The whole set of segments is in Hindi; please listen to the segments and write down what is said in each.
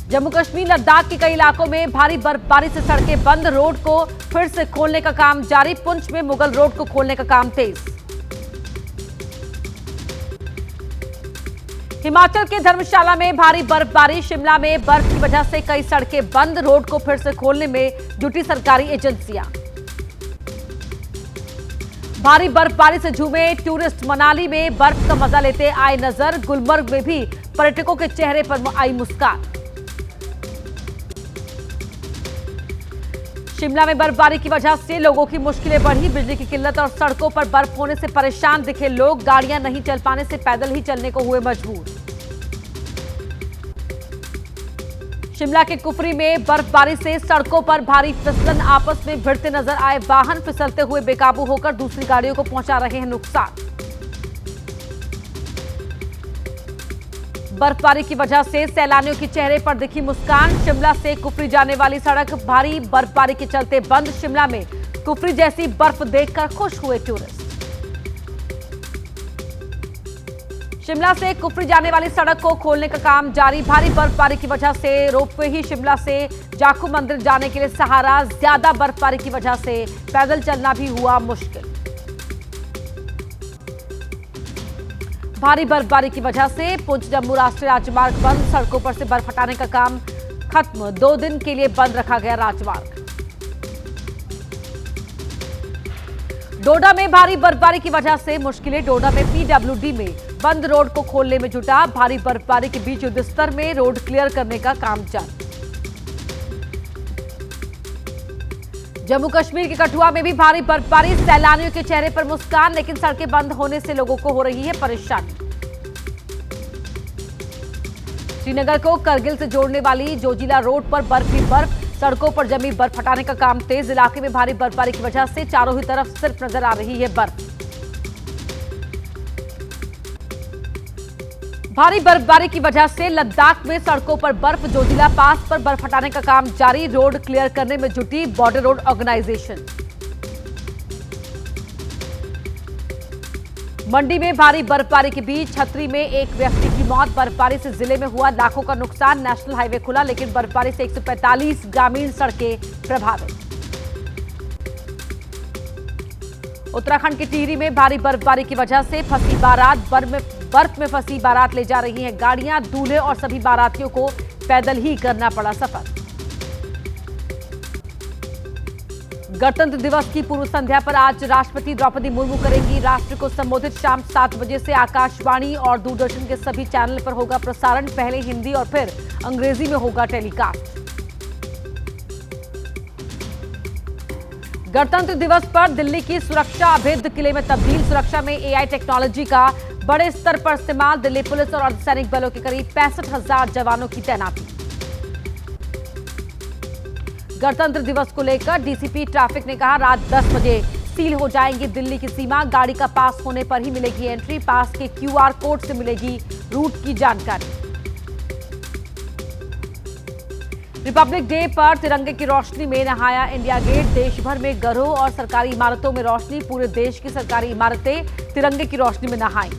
जम्मू कश्मीर लद्दाख के कई इलाकों में भारी बर्फबारी से सड़कें बंद, रोड को फिर से खोलने का काम जारी। पुंछ में मुगल रोड को खोलने का काम तेज। हिमाचल के धर्मशाला में भारी बर्फबारी, शिमला में बर्फ की वजह से कई सड़कें बंद, रोड को फिर से खोलने में जुटी सरकारी एजेंसियां। भारी बर्फबारी से झूमे टूरिस्ट, मनाली में बर्फ का मजा लेते आए नजर। गुलमर्ग में भी पर्यटकों के चेहरे पर आई मुस्कान। शिमला में बर्फबारी की वजह से लोगों की मुश्किलें बढ़ी, बिजली की किल्लत और सड़कों पर बर्फ होने से परेशान दिखे लोग। गाड़ियां नहीं चल पाने से पैदल ही चलने को हुए मजबूर। शिमला के कुफरी में बर्फबारी से सड़कों पर भारी फिसलन, आपस में भिड़ते नजर आए वाहन, फिसलते हुए बेकाबू होकर दूसरी गाड़ियों को पहुंचा रहे हैं नुकसान। बर्फबारी की वजह से सैलानियों के चेहरे पर दिखी मुस्कान। शिमला से कुफरी जाने वाली सड़क भारी बर्फबारी के चलते बंद। शिमला में कुफरी जैसी बर्फ देखकर खुश हुए टूरिस्ट। शिमला से कुफरी जाने वाली सड़क को खोलने का काम जारी। भारी बर्फबारी की वजह से रोपवे ही शिमला से जाखू मंदिर जाने के लिए सहारा। ज्यादा बर्फबारी की वजह से पैदल चलना भी हुआ मुश्किल। भारी बर्फबारी की वजह से पुंछ जम्मू राष्ट्रीय राजमार्ग बंद, सड़कों पर से बर्फ हटाने का काम खत्म। 2 दिन के लिए बंद रखा गया राजमार्ग। डोडा में भारी बर्फबारी की वजह से मुश्किलें, डोडा में पीडब्ल्यूडी में बंद रोड को खोलने में जुटा। भारी बर्फबारी के बीच युद्ध स्तर में रोड क्लियर करने का काम जारी। जम्मू कश्मीर के कठुआ में भी भारी बर्फबारी, सैलानियों के चेहरे पर मुस्कान, लेकिन सड़कें बंद होने से लोगों को हो रही है परेशानी। श्रीनगर को करगिल से जोड़ने वाली जोजिला रोड पर बर्फ ही बर्फ, सड़कों पर जमी बर्फ हटाने का काम तेज। इलाके में भारी बर्फबारी की वजह से चारों ही तरफ सिर्फ नजर आ रही है बर्फ। भारी बर्फबारी की वजह से लद्दाख में सड़कों पर बर्फ, जोजिला पास पर बर्फ हटाने का काम जारी। रोड क्लियर करने में जुटी बॉर्डर रोड ऑर्गेनाइजेशन। मंडी में भारी बर्फबारी के बीच छतरी में एक व्यक्ति की मौत। बर्फबारी से जिले में हुआ लाखों का नुकसान। नेशनल हाईवे खुला, लेकिन बर्फबारी से 145 ग्रामीण सड़कें प्रभावित। उत्तराखंड के टिहरी में भारी बर्फबारी की वजह से फंसी बारात, बर्फ में फंसी बारात ले जा रही हैं गाड़ियां। दूल्हे और सभी बारातियों को पैदल ही करना पड़ा सफर। गणतंत्र दिवस की पूर्व संध्या पर आज राष्ट्रपति द्रौपदी मुर्मू करेंगी राष्ट्र को संबोधित। शाम 7 बजे से आकाशवाणी और दूरदर्शन के सभी चैनल पर होगा प्रसारण। पहले हिंदी और फिर अंग्रेजी में होगा टेलीकास्ट। गणतंत्र दिवस पर दिल्ली की सुरक्षा अभेद्य किले में तब्दील। सुरक्षा में एआई टेक्नोलॉजी का बड़े स्तर पर इस्तेमाल। दिल्ली पुलिस और अर्धसैनिक बलों के करीब 65,000 जवानों की तैनाती। गणतंत्र दिवस को लेकर डीसीपी ट्रैफिक ने कहा, रात 10 बजे सील हो जाएंगी दिल्ली की सीमा। गाड़ी का पास होने पर ही मिलेगी एंट्री। पास के क्यूआर कोड से मिलेगी रूट की जानकारी। रिपब्लिक डे पर तिरंगे की रोशनी में नहाया इंडिया गेट। देश भर में घरों और सरकारी इमारतों में रोशनी। पूरे देश की सरकारी इमारतें तिरंगे की रोशनी में नहाई।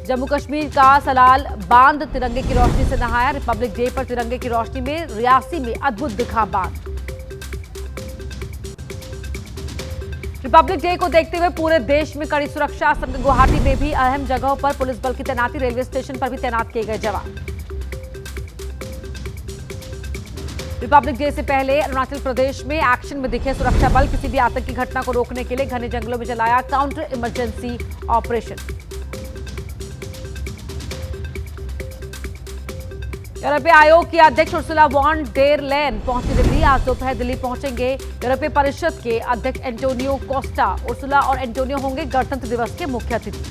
जम्मू कश्मीर का सलाल बांध तिरंगे की रोशनी से नहाया। रिपब्लिक डे पर तिरंगे की रोशनी में रियासी में अद्भुत दिखा बांध। रिपब्लिक डे को देखते हुए पूरे देश में कड़ी सुरक्षा। असम गुवाहाटी में भी अहम जगहों पर पुलिस बल की तैनाती। रेलवे स्टेशन पर भी तैनात किए गए जवान। रिपब्लिक डे से पहले अरुणाचल प्रदेश में एक्शन में दिखे सुरक्षा बल। किसी भी आतंकी घटना को रोकने के लिए घने जंगलों में चलाया काउंटर इमरजेंसी ऑपरेशन। यूरोपीय आयोग की अध्यक्ष उर्सुला वॉन डेर लेन पहुंची दिल्ली। आज दोपहर दिल्ली पहुंचेंगे यूरोपीय परिषद के अध्यक्ष एंटोनियो कोस्टा। उर्सुला और एंटोनियो होंगे गणतंत्र दिवस के मुख्य अतिथि।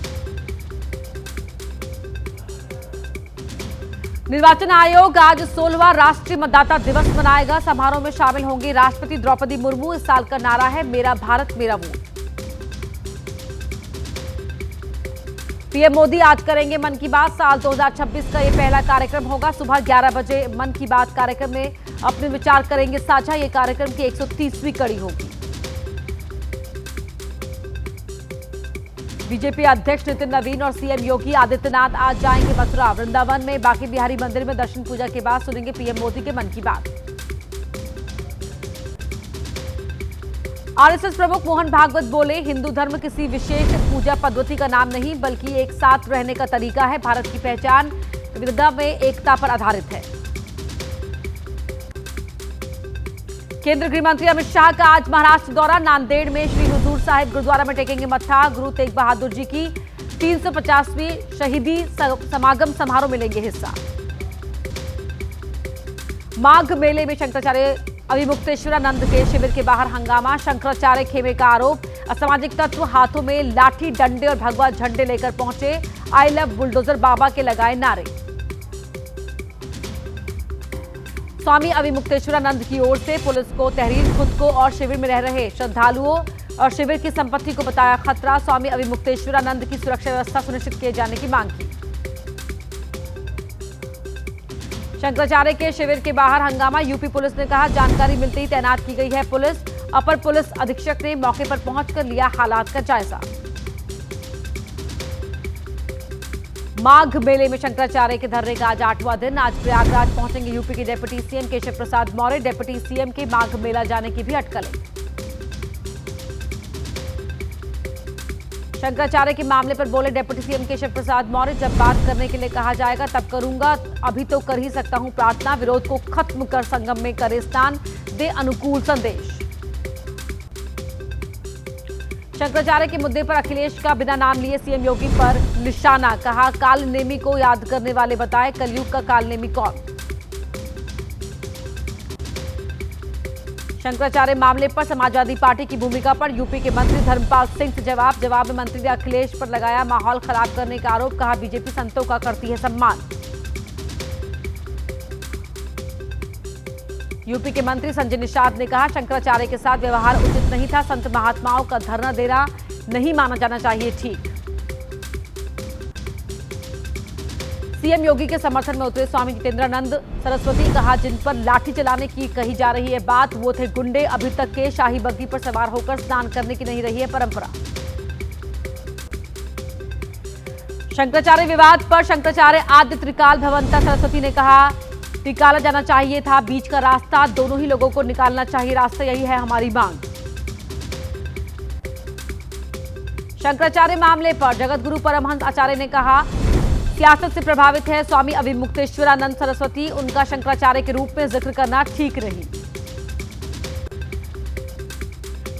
निर्वाचन आयोग आज 16वां राष्ट्रीय मतदाता दिवस मनाएगा। समारोह में शामिल होंगी राष्ट्रपति द्रौपदी मुर्मू। इस साल का नारा है, मेरा भारत मेरा वोट। पीएम मोदी आज करेंगे मन की बात। साल 2026 का ये पहला कार्यक्रम होगा। सुबह 11 बजे मन की बात कार्यक्रम में अपने विचार करेंगे साझा। ये कार्यक्रम की 130वीं कड़ी होगी। बीजेपी अध्यक्ष नितिन नवीन और सीएम योगी आदित्यनाथ आज जाएंगे मथुरा। वृंदावन में बांके बिहारी मंदिर में दर्शन पूजा के बाद सुनेंगे पीएम मोदी के मन की बात। आरएसएस प्रमुख मोहन भागवत बोले, हिंदू धर्म किसी विशेष पूजा पद्धति का नाम नहीं बल्कि एक साथ रहने का तरीका है। भारत की पहचान विविधता में एकता पर आधारित है। केंद्रीय गृह मंत्री अमित शाह का आज महाराष्ट्र दौरा। नांदेड़ में श्री हुजूर साहिब गुरुद्वारा में टेकेंगे मत्था। गुरु तेग बहादुर जी की 350वीं शहीदी समागम समारोह में लेंगे हिस्सा। माघ मेले में शंकराचार्य अविमुक्तेश्वरानंद के शिविर के बाहर हंगामा। शंकराचार्य खेमे का आरोप, असामाजिक तत्व हाथों में लाठी डंडे और भगवा झंडे लेकर पहुंचे। आई लव बुलडोजर बाबा के लगाए नारे। स्वामी अविमुक्तेश्वरानंद की ओर से पुलिस को तहरीर, खुद को और शिविर में रह रहे श्रद्धालुओं और शिविर की संपत्ति को बताया खतरा। स्वामी अविमुक्तेश्वरानंद की सुरक्षा व्यवस्था सुनिश्चित किए जाने की मांग की। शंकराचार्य के शिविर के बाहर हंगामा। यूपी पुलिस ने कहा, जानकारी मिलते ही तैनात की गई है पुलिस। अपर पुलिस अधीक्षक ने मौके पर पहुंचकर लिया हालात का जायजा। माघ मेले में शंकराचार्य के धरने का आज 8वां दिन। आज प्रयागराज पहुंचेंगे यूपी के deputy CM Keshav Prasad Maurya. Deputy CM के माघ मेला जाने की भी अटकलें। शंकराचार्य के मामले पर बोले डिप्टी सीएम केशव प्रसाद मौर्य, जब बात करने के लिए कहा जाएगा तब करूंगा, अभी तो कर ही सकता हूं प्रार्थना। विरोध को खत्म कर संगम में करे स्नान, दे अनुकूल संदेश। शंकराचार्य के मुद्दे पर अखिलेश का बिना नाम लिए सीएम योगी पर निशाना। कहा, कालनेमी को याद करने वाले बताए कलयुग का कालनेमी कौन। शंकराचार्य मामले पर समाजवादी पार्टी की भूमिका पर यूपी के मंत्री धर्मपाल सिंह से जवाब में मंत्री ने अखिलेश पर लगाया माहौल खराब करने का आरोप। कहा, बीजेपी संतों का करती है सम्मान। यूपी के मंत्री संजय निषाद ने कहा, शंकराचार्य के साथ व्यवहार उचित नहीं था। संत महात्माओं का धरना देना नहीं माना जाना चाहिए ठीक। सीएम योगी के समर्थन में उतरे स्वामी जितेंद्रानंद सरस्वती। कहा, जिन पर लाठी चलाने की कही जा रही है बात, वो थे गुंडे। अभी तक के शाही बग्घी पर सवार होकर स्नान करने की नहीं रही है परंपरा। शंकराचार्य विवाद पर शंकराचार्य आद्य त्रिकाल भवंता सरस्वती ने कहा, निकाला जाना चाहिए था बीच का रास्ता। दोनों ही लोगों को निकालना चाहिए रास्ता, यही है हमारी मांग। शंकराचार्य मामले पर जगतगुरु परमहंस आचार्य ने कहा, सियासत से प्रभावित है स्वामी अविमुक्तेश्वरानंद सरस्वती। उनका शंकराचार्य के रूप में जिक्र करना ठीक नहीं।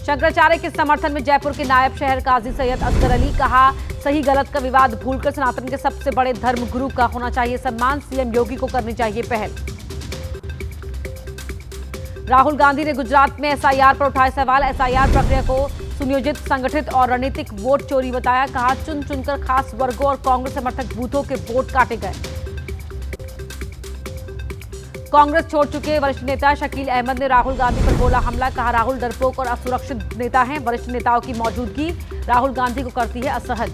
शंकराचार्य के समर्थन में जयपुर के नायब शहर काजी सैयद असगर अली। कहा, सही गलत का विवाद भूलकर सनातन के सबसे बड़े धर्म गुरु का होना चाहिए सम्मान। सीएम योगी को करनी चाहिए पहल। राहुल गांधी ने गुजरात में एसआईआर पर उठाए सवाल। एसआईआर प्रक्रिया को सुनियोजित, संगठित और रणनीतिक वोट चोरी बताया। कहा, चुन चुनकर खास वर्गों और कांग्रेस समर्थक बूथों के वोट काटे गए। कांग्रेस छोड़ चुके वरिष्ठ नेता शकील अहमद ने राहुल गांधी पर बोला हमला। कहा, राहुल डरपोक और असुरक्षित नेता हैं। वरिष्ठ नेताओं की मौजूदगी राहुल गांधी को करती है असहज।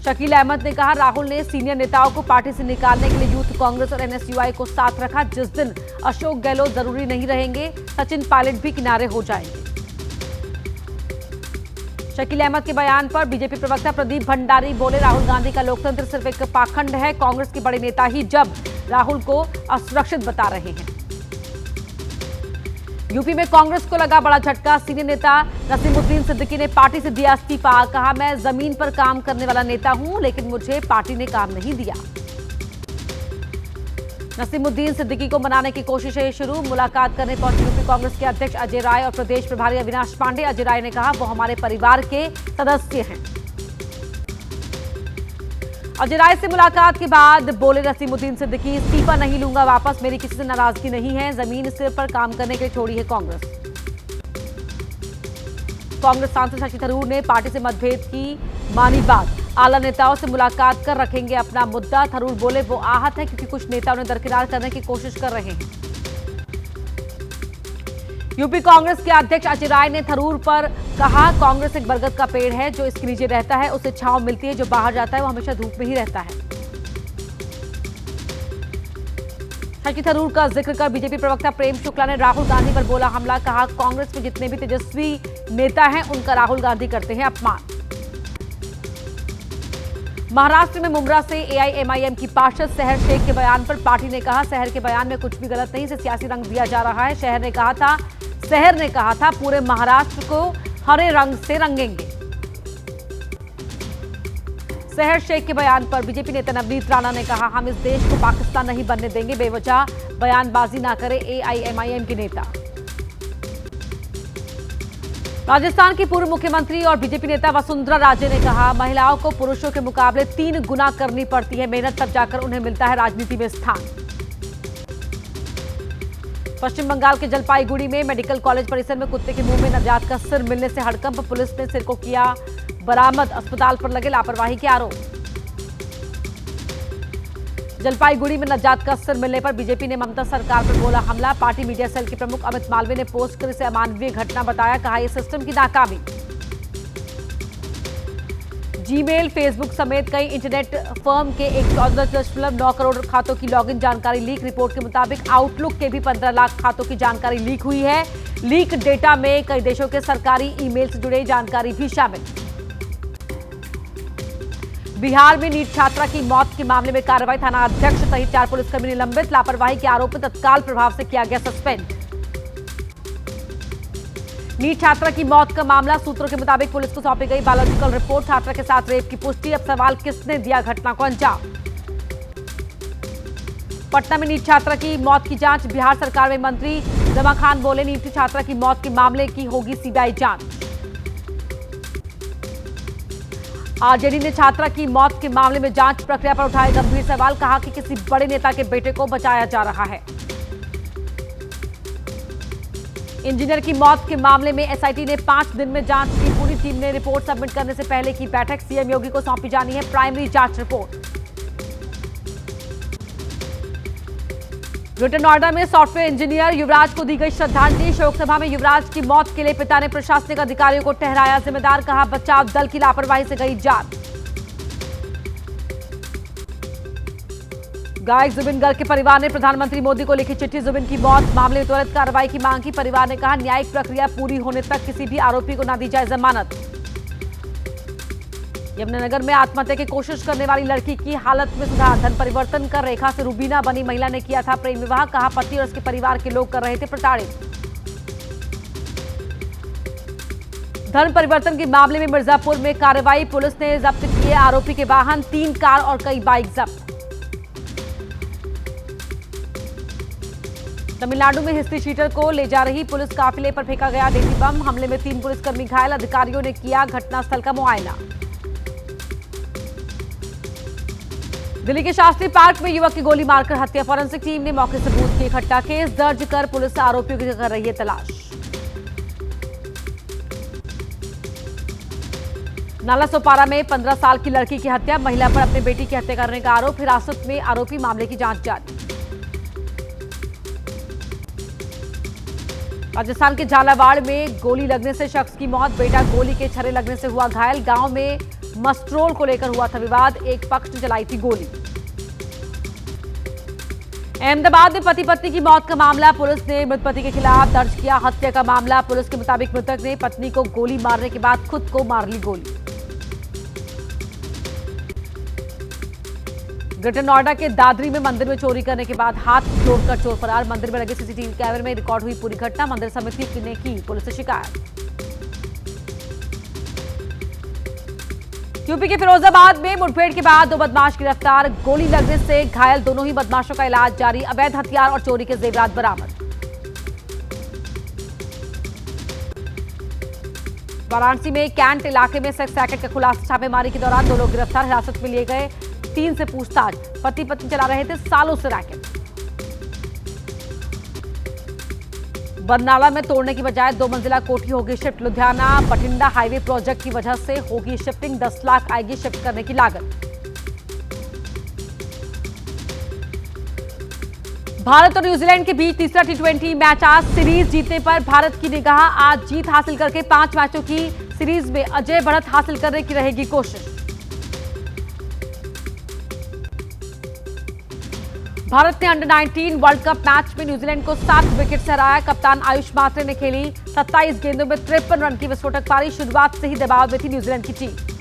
शकील अहमद ने कहा, राहुल ने सीनियर नेताओं को पार्टी से निकालने के लिए यूथ कांग्रेस और एनएसयूआई को साथ रखा। जिस दिन अशोक गहलोत जरूरी नहीं रहेंगे, सचिन पायलट भी किनारे हो जाएंगे। शकील अहमद के बयान पर बीजेपी प्रवक्ता प्रदीप भंडारी बोले, राहुल गांधी का लोकतंत्र सिर्फ एक पाखंड है। कांग्रेस के बड़े नेता ही जब राहुल को असुरक्षित बता रहे हैं। यूपी में कांग्रेस को लगा बड़ा झटका। सीनियर नेता नसीमुद्दीन सिद्दीकी ने पार्टी से दिया इस्तीफा। कहा, मैं जमीन पर काम करने वाला नेता हूं, लेकिन मुझे पार्टी ने काम नहीं दिया। नसीमुद्दीन सिद्दीकी को मनाने की कोशिशें शुरू। मुलाकात करने पहुंचे यूपी कांग्रेस के अध्यक्ष अजय राय और प्रदेश प्रभारी अविनाश पांडे। अजय राय ने कहा, वो हमारे परिवार के सदस्य हैं। अजय राय से मुलाकात के बाद बोले नसीमुद्दीन सिद्दीकी, इस्तीफा नहीं लूंगा वापस, मेरी किसी से नाराजगी नहीं है। जमीन सिर पर काम करने के लिए छोड़ी है कांग्रेस। कांग्रेस सांसद शशि थरूर ने पार्टी से मतभेद की मानी बात। आला नेताओं से मुलाकात कर रखेंगे अपना मुद्दा। थरूर बोले, वो आहत है क्योंकि कुछ नेता उन्हें दरकिनार करने की कोशिश कर रहे हैं। यूपी कांग्रेस के अध्यक्ष अजय राय ने थरूर पर कहा, कांग्रेस एक बरगद का पेड़ है, जो इसके नीचे रहता है उसे छांव मिलती है, जो बाहर जाता है वो हमेशा धूप में ही रहता है। शशि थरूर का जिक्र कर बीजेपी प्रवक्ता प्रेम शुक्ला ने राहुल गांधी पर बोला हमला। कहा कांग्रेस में जितने भी तेजस्वी नेता हैं उनका राहुल गांधी करते हैं अपमान। महाराष्ट्र में मुंब्रा से एआईएमआईएम की पार्षद सहर शेख के बयान पर पार्टी ने कहा सहर के बयान में कुछ भी गलत नहीं, इसे सियासी रंग दिया जा रहा है। सहर ने कहा था पूरे महाराष्ट्र को हरे रंग से रंगेंगे। सहर शेख के बयान पर बीजेपी नेता नवनीत राणा ने कहा हम इस देश को पाकिस्तान नहीं बनने देंगे, बेवजह बयानबाजी ना करे एआईएमआईएम के नेता। राजस्थान की पूर्व मुख्यमंत्री और बीजेपी नेता वसुंधरा राजे ने कहा महिलाओं को पुरुषों के मुकाबले 3 गुना करनी पड़ती है मेहनत, तब जाकर उन्हें मिलता है राजनीति में स्थान। पश्चिम बंगाल के जलपाईगुड़ी में मेडिकल कॉलेज परिसर में कुत्ते के मुंह में नवजात का सिर मिलने से हड़कंप, पुलिस ने सिर को किया बरामद, अस्पताल पर लगे लापरवाही के आरोप। जलपाईगुड़ी में नवजात का सिर मिलने पर बीजेपी ने ममता सरकार पर बोला हमला। पार्टी मीडिया सेल के प्रमुख अमित मालवीय ने पोस्ट कर इसे अमानवीय घटना बताया। कहा यह सिस्टम की नाकामी। जीमेल, फेसबुक समेत कई इंटरनेट फर्म के 114.9 करोड़ खातों की लॉगिन जानकारी लीक। रिपोर्ट के मुताबिक आउटलुक के भी 15 लाख खातों की जानकारी लीक हुई है। लीक डेटा में कई देशों के सरकारी ईमेल से जुड़े जानकारी भी शामिल। बिहार में नीट छात्रा की मौत के मामले में कार्रवाई, थाना अध्यक्ष सहित 4 पुलिसकर्मी निलंबित। लापरवाही के आरोप में तत्काल प्रभाव से किया गया सस्पेंड। नीट छात्रा की मौत का मामला, सूत्रों के मुताबिक पुलिस को सौंपी गई बायोलॉजिकल रिपोर्ट। छात्रा के साथ रेप की पुष्टि। अब सवाल किसने दिया घटना को अंजाम। पटना में नीट छात्रा की मौत की जांच, बिहार सरकार में मंत्री जमा खान बोले नीट छात्रा की मौत के मामले की होगी सीबीआई जांच। आरजेडी ने छात्रा की मौत के मामले में जांच प्रक्रिया पर उठाए गंभीर सवाल। कहा कि किसी बड़े नेता के बेटे को बचाया जा रहा है। इंजीनियर की मौत के मामले में एसआईटी ने 5 दिन में जांच की। पूरी टीम ने रिपोर्ट सबमिट करने से पहले की बैठक। सीएम योगी को सौंपी जानी है प्राइमरी जांच रिपोर्ट। ग्रेटर नोएडा में सॉफ्टवेयर इंजीनियर युवराज को दी गई श्रद्धांजलि। शोक सभा में युवराज की मौत के लिए पिता ने प्रशासनिक अधिकारियों को ठहराया जिम्मेदार। कहा बचाव दल की लापरवाही से गई जान। गायक जुबिन गर्ग के परिवार ने प्रधानमंत्री मोदी को लिखी चिट्ठी। जुबिन की मौत मामले में त्वरित कार्रवाई की मांग की। परिवार ने कहा न्यायिक प्रक्रिया पूरी होने तक किसी भी आरोपी को न दी जाए जमानत। यमुनानगर में आत्महत्या की कोशिश करने वाली लड़की की हालत में सुधार। धन परिवर्तन कर रेखा से रूबीना बनी महिला ने किया था प्रेम विवाह। कहा पति और उसके परिवार के लोग कर रहे थे प्रताड़ित। धन परिवर्तन के मामले में मिर्जापुर में कार्रवाई। पुलिस ने जब्त किए आरोपी के वाहन, 3 कार और कई बाइक जब्त। तमिलनाडु में हिस्ट्री शीटर को ले जा रही पुलिस काफिले पर फेंका गया देसी बम। हमले में 3 पुलिसकर्मी घायल। अधिकारियों ने किया घटनास्थल का मुआयना। दिल्ली के शास्त्री पार्क में युवक की गोली मारकर हत्या। फॉरेंसिक टीम ने मौके से सबूत किए इकट्ठा। केस दर्ज कर पुलिस आरोपियों की कर रही है तलाश। नाला सोपारा में 15 साल की लड़की की हत्या। महिला पर अपने बेटी की हत्या करने का आरोप। हिरासत में आरोपी, मामले की जांच जारी। राजस्थान के झालावाड़ में गोली लगने से शख्स की मौत। बेटा गोली के छर्रे लगने से हुआ घायल। गांव में मस्ट्रोल को लेकर हुआ था विवाद। एक पक्ष ने चलाई थी गोली। अहमदाबाद में पति पत्नी की मौत का मामला। पुलिस ने मृत पति के खिलाफ दर्ज किया हत्या का मामला। पुलिस के मुताबिक मृतक ने पत्नी को गोली मारने के बाद खुद को मार ली गोली। ग्रेटर नोएडा के दादरी में मंदिर में चोरी करने के बाद हाथ जोड़कर चोर फरार। मंदिर में लगे सीसीटीवी कैमरे में रिकॉर्ड हुई पूरी घटना। मंदिर समिति ने की पुलिस से शिकायत। यूपी के फिरोजाबाद में मुठभेड़ के बाद 2 बदमाश गिरफ्तार। गोली लगने से घायल दोनों ही बदमाशों का इलाज जारी। अवैध हथियार और चोरी के जेवरात बरामद। वाराणसी में कैंट इलाके में सेक्स रैकेट का खुलासा। छापेमारी के दौरान 2 लोग गिरफ्तार, हिरासत में लिए गए। 3 से पूछताछ। पति पत्नी चला रहे थे सालों से रैकेट। बरनाला में तोड़ने की बजाय 2 मंजिला कोठी होगी shift. Ludhiana Bathinda highway project की वजह से होगी शिफ्टिंग। 10 लाख आएगी शिफ्ट करने की लागत। भारत और न्यूजीलैंड के बीच तीसरा T20 मैच आज। सीरीज जीतने पर भारत की निगाह। आज जीत हासिल करके 5 मैचों की सीरीज में अजय बढ़त हासिल करने की रहेगी कोशिश। भारत ने अंडर 19 वर्ल्ड कप मैच में न्यूजीलैंड को 7 विकेट से हराया। कप्तान आयुष मात्रे ने खेली 27 गेंदों में 53 रन की विस्फोटक पारी। शुरुआत से ही दबाव में थी न्यूजीलैंड की टीम।